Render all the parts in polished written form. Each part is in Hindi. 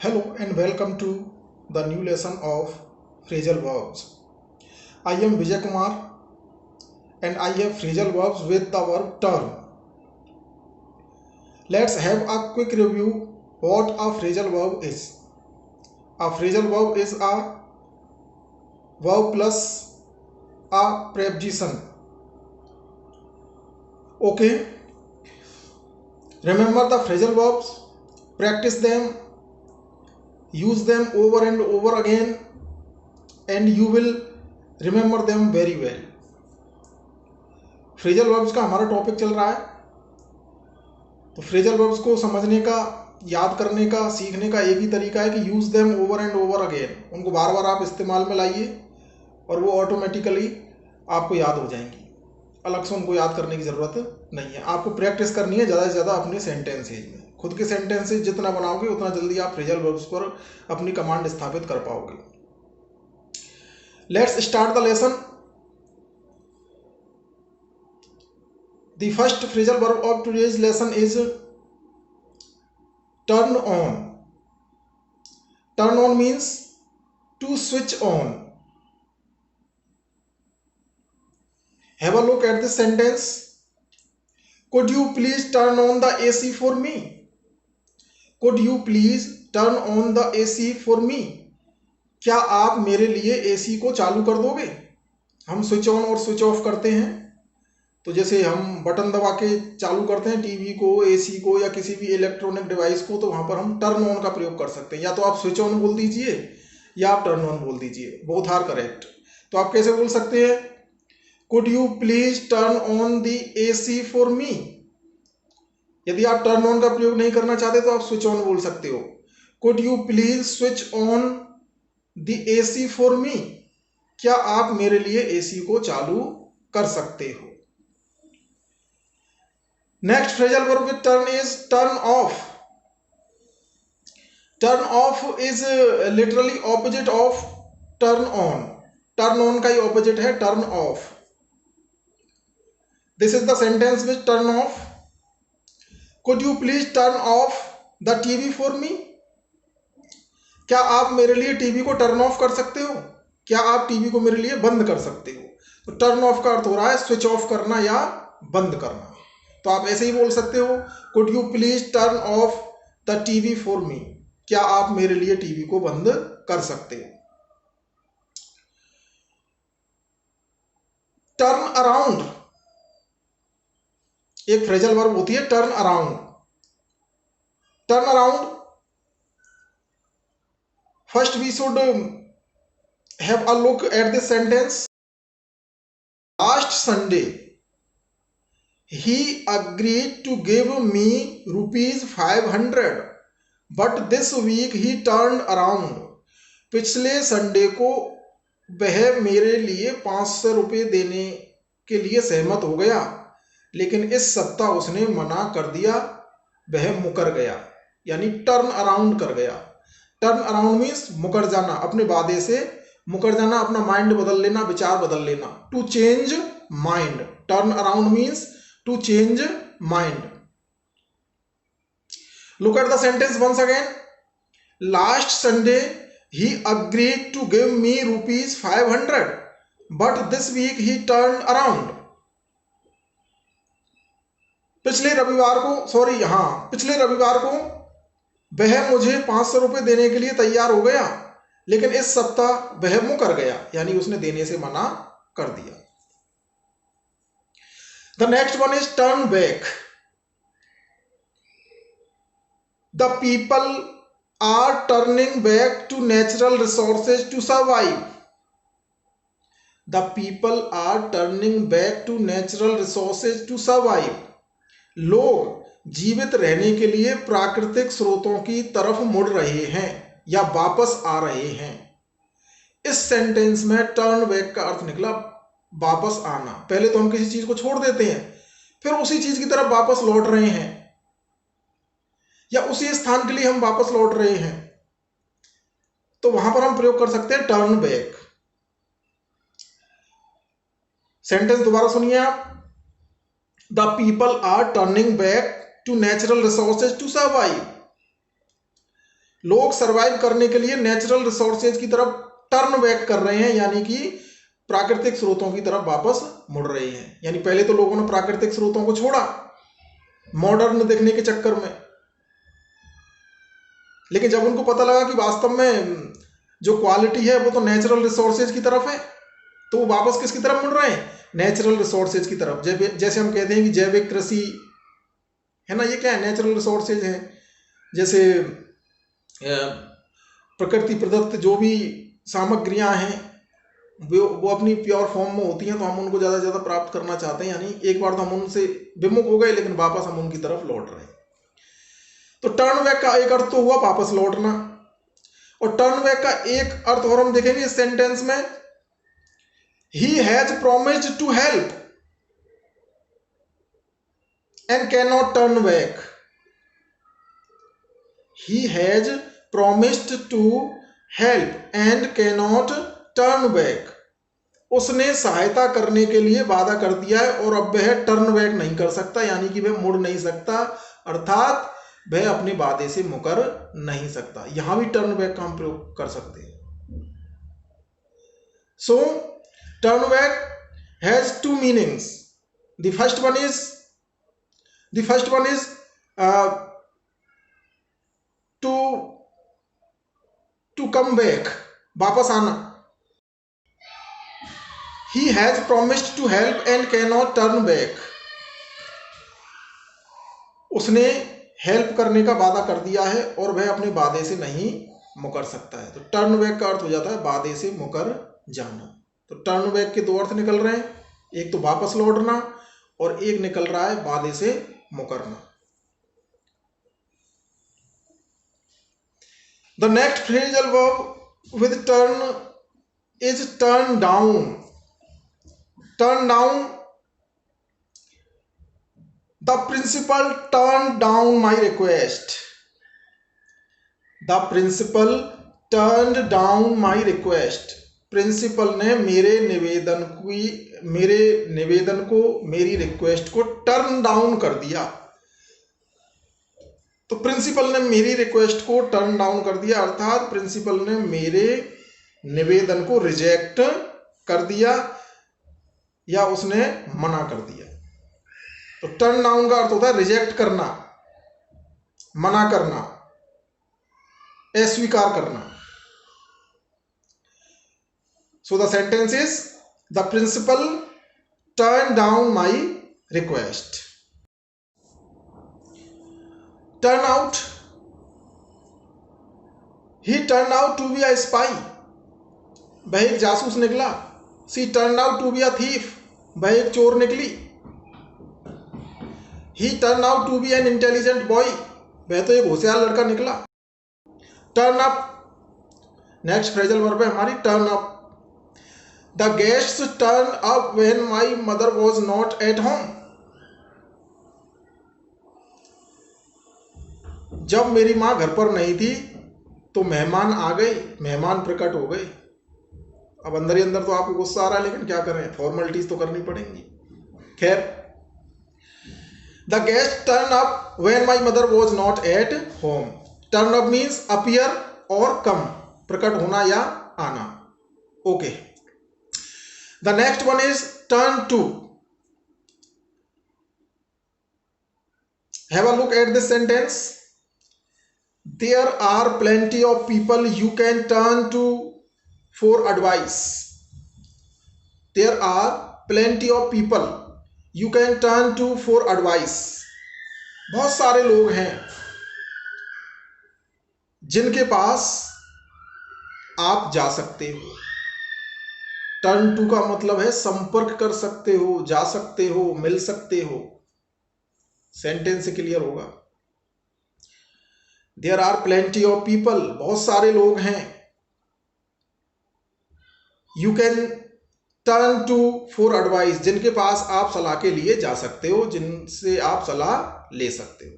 Hello and welcome to the new lesson of phrasal verbs. I am Vijay Kumar and I have phrasal verbs with the verb turn. Let's have a quick review what a phrasal verb is. A phrasal verb is a verb plus a preposition. Okay, remember the phrasal verbs, practice them, use them over and over again and you will remember them very well. Phrasal verbs का हमारा टॉपिक चल रहा है, तो फ्रेजल वर्ब्स को समझने का, याद करने का, सीखने का एक ही तरीका है कि use them over and over again. उनको बार बार आप इस्तेमाल में लाइए और वो ऑटोमेटिकली आपको याद हो जाएंगी। अलग से उनको याद करने की ज़रूरत नहीं है। आपको प्रैक्टिस करनी है ज़्यादा से ज़्यादा अपने सेंटेंसेज में। खुद के सेंटेंसेज जितना बनाओगे उतना जल्दी आप फ्रेजल वर्ब्स पर अपनी कमांड स्थापित कर पाओगे। Let's start the lesson. The first phrasal verb of today's lesson is turn on. Turn on means to switch on. Have a look at this sentence. Could you please turn on the AC for me? Could you please turn on the AC for me? क्या आप मेरे लिए AC को चालू कर दोगे? हम स्विच ऑन और स्विच ऑफ करते हैं, तो जैसे हम बटन दबा के चालू करते हैं टीवी को, एसी को या किसी भी इलेक्ट्रॉनिक डिवाइस को, तो वहां पर हम टर्न ऑन का प्रयोग कर सकते हैं। या तो आप स्विच ऑन बोल दीजिए या आप टर्न ऑन बोल दीजिए, बोथ आर करेक्ट। तो आप कैसे बोल सकते हैं? Could you please turn on the AC for me. यदि आप टर्न ऑन का प्रयोग नहीं करना चाहते तो आप स्विच ऑन बोल सकते हो। Could you please switch on the AC for me. क्या आप मेरे लिए एसी को चालू कर सकते हो। Next phrasal verb with turn is turn off. Turn off is literally opposite of turn on. Turn on का ही opposite है turn off. This is the sentence with turn off. Could you please turn off the TV for me? क्या आप मेरे लिए टीवी को टर्न ऑफ कर सकते हो? क्या आप टीवी को मेरे लिए बंद कर सकते हो? तो टर्न ऑफ का अर्थ हो रहा है स्विच ऑफ करना या बंद करना। तो आप ऐसे ही बोल सकते हो, could you please turn off the TV for me. क्या आप मेरे लिए टीवी को बंद कर सकते हो। टर्न अराउंड एक फ्रेजल वर्ब होती है, turn around. Turn around, first we should have a look at this sentence. Last Sunday he agreed to give me ₹500 but this week he turned around. पिछले संडे को वह मेरे लिए 500 रुपये देने के लिए सहमत हो गया, लेकिन इस सप्ताह उसने मना कर दिया, वह मुकर गया। यानी टर्न अराउंड कर गया। टर्न अराउंड मीन्स मुकर जाना, अपने वादे से मुकर जाना, अपना माइंड बदल लेना, विचार बदल लेना। To change mind. Turn around means to change mind. Look at the sentence once again. Last Sunday he agreed to give me ₹500 but this week he turned around. पिछले रविवार को वह मुझे 500 रुपये देने के लिए तैयार हो गया, लेकिन इस सप्ताह वह मुकर गया, यानी उसने देने से मना कर दिया। The next one is turn back. The people are turning back to natural resources to survive. The people are turning back to natural resources to survive. लोग जीवित रहने के लिए प्राकृतिक स्रोतों की तरफ मुड़ रहे हैं या वापस आ रहे हैं। इस सेंटेंस में टर्न बैक का अर्थ निकला वापस आना। पहले तो हम किसी चीज को छोड़ देते हैं, फिर उसी चीज की तरफ वापस लौट रहे हैं, या उसी स्थान के लिए हम वापस लौट रहे हैं, तो वहां पर हम प्रयोग कर सकते हैं टर्न बैक। सेंटेंस दोबारा सुनिए आप। The people are turning back to natural resources to survive. लोग सरवाइव करने के लिए नेचुरल रिसोर्सेज की तरफ टर्न बैक कर रहे हैं, यानी कि प्राकृतिक स्रोतों की तरफ वापस मुड़ रहे हैं। यानी पहले तो लोगों ने प्राकृतिक स्रोतों को छोड़ा मॉडर्न देखने के चक्कर में, लेकिन जब उनको पता लगा कि वास्तव में जो क्वालिटी है वो तो नेचुरल रिसोर्सेज की तरफ है, तो वो वापस किसकी तरफ मुड़ रहे हैं? नेचुरल रिसोर्सेज की तरफ। जैसे हम कहते हैं कि जैविक कृषि है ना, ये क्या है? नेचुरल रिसोर्सेज है। जैसे प्रकृति प्रदत्त जो भी सामग्रियां हैं वो अपनी प्योर फॉर्म में होती हैं, तो हम उनको ज़्यादा से ज़्यादा प्राप्त करना चाहते हैं। यानी एक बार तो हम उनसे विमुख हो गए, लेकिन वापस हम उनकी तरफ लौट रहे हैं। तो टर्न बैक का एक अर्थ तो हुआ वापस लौटना, और टर्न बैक का एक अर्थ और हम देखेंगे इस सेंटेंस में, he has promised to help and can not turn back. He has promised to help and can not turn back. उसने सहायता करने के लिए वादा कर दिया है और अब वह टर्न बैक नहीं कर सकता, यानी कि वह मुड़ नहीं सकता, अर्थात वह अपने वादे से मुकर नहीं सकता। यहां भी टर्न बैक का हम प्रयोग कर सकते हैं। So turn back has two meanings. The first one is to come back, वापस आना। He has promised to help and cannot turn back. उसने हेल्प करने का वादा कर दिया है और वह अपने वादे से नहीं मुकर सकता है। तो टर्न बैक का अर्थ हो जाता है वादे से मुकर जाना। तो टर्न बैक के दो अर्थ निकल रहे हैं, एक तो वापस लौटना और एक निकल रहा है वादे से मुकरना। The next phrasal verb with turn is turn down. Turn down. The principal turned down my request. The principal turned down my request. Principal ने मेरे निवेदन को मेरी रिक्वेस्ट को टर्न डाउन कर दिया। तो प्रिंसिपल ने मेरी रिक्वेस्ट को टर्न डाउन कर दिया, अर्थात प्रिंसिपल ने मेरे निवेदन को रिजेक्ट कर दिया या उसने मना कर दिया। तो टर्न डाउन का अर्थ होता है रिजेक्ट करना, मना करना, अस्वीकार करना। So the sentence is the principal turn down my request. Turn out, he turn out to be a spy. वह एक जासूस निकला। She turn out to be a thief. वह एक चोर निकली। He turn out to be an intelligent boy. वह तो एक होशियार लड़का निकला। Turn up, next phrasal verb है हमारी turn up. The guests turn up when my mother was not at home. जब मेरी मां घर पर नहीं थी तो मेहमान आ गए, मेहमान प्रकट हो गए। अब अंदर ही अंदर तो आपको गुस्सा आ रहा है, लेकिन क्या करें, फॉर्मेलिटीज तो करनी पड़ेंगी। खैर, the guest turn up when my mother was not at home. Turn up means appear और कम, प्रकट होना या आना। Okay, the next one is turn to. Have a look at this sentence. There are plenty of people you can turn to for advice. There are plenty of people you can turn to for advice. बहुत सारे लोग हैं जिनके पास आप जा सकते हो। टर्न टू का मतलब है संपर्क कर सकते हो, जा सकते हो, मिल सकते हो। सेंटेंस से क्लियर होगा। There are plenty of people, बहुत सारे लोग हैं। You can turn to for advice, जिनके पास आप सलाह के लिए जा सकते हो, जिनसे आप सलाह ले सकते हो।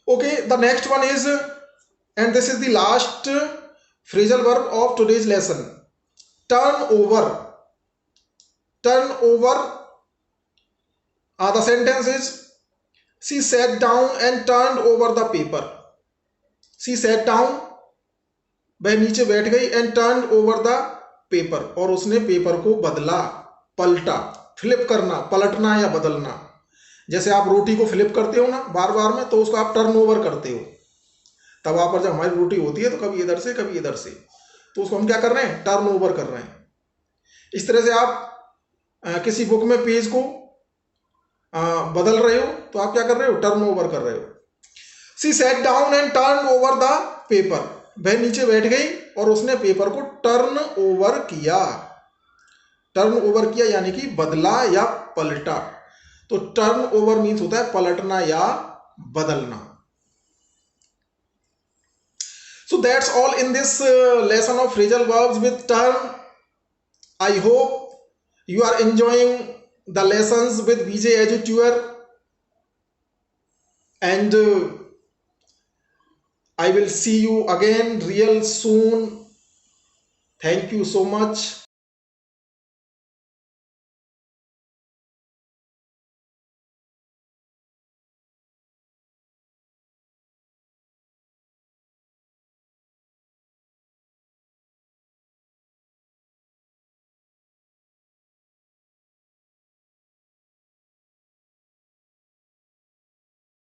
Okay, the next one is, and this is the last phrasal verb of today's lesson, turn over. Turn over. The sentence is, she sat down and turned over the paper. She sat down, वह नीचे बैठ गई, and turn over the paper, और उसने पेपर को बदला, पलटा। फ्लिप करना, पलटना या बदलना। जैसे आप रोटी को फ्लिप करते हो ना बार बार में, तो उसको आप टर्न ओवर करते हो। तवा पर जब हमारी रोटी होती है तो कभी इधर से कभी इधर से, तो उसको हम क्या कर रहे हैं, टर्न ओवर कर रहे हैं। इस तरह से आप किसी बुक में पेज को बदल रहे हो तो आप क्या कर रहे हो, टर्न ओवर कर रहे हो। She sat down and turn over the paper, वह नीचे बैठ गई और उसने पेपर को टर्न ओवर किया। टर्न ओवर किया यानी कि बदला या पलटा। तो टर्न ओवर मीन्स होता है पलटना या बदलना। So that's all in this lesson of phrasal verbs with turn. I hope you are enjoying the lessons with BJ EduTutor, and I will see you again real soon. Thank you so much.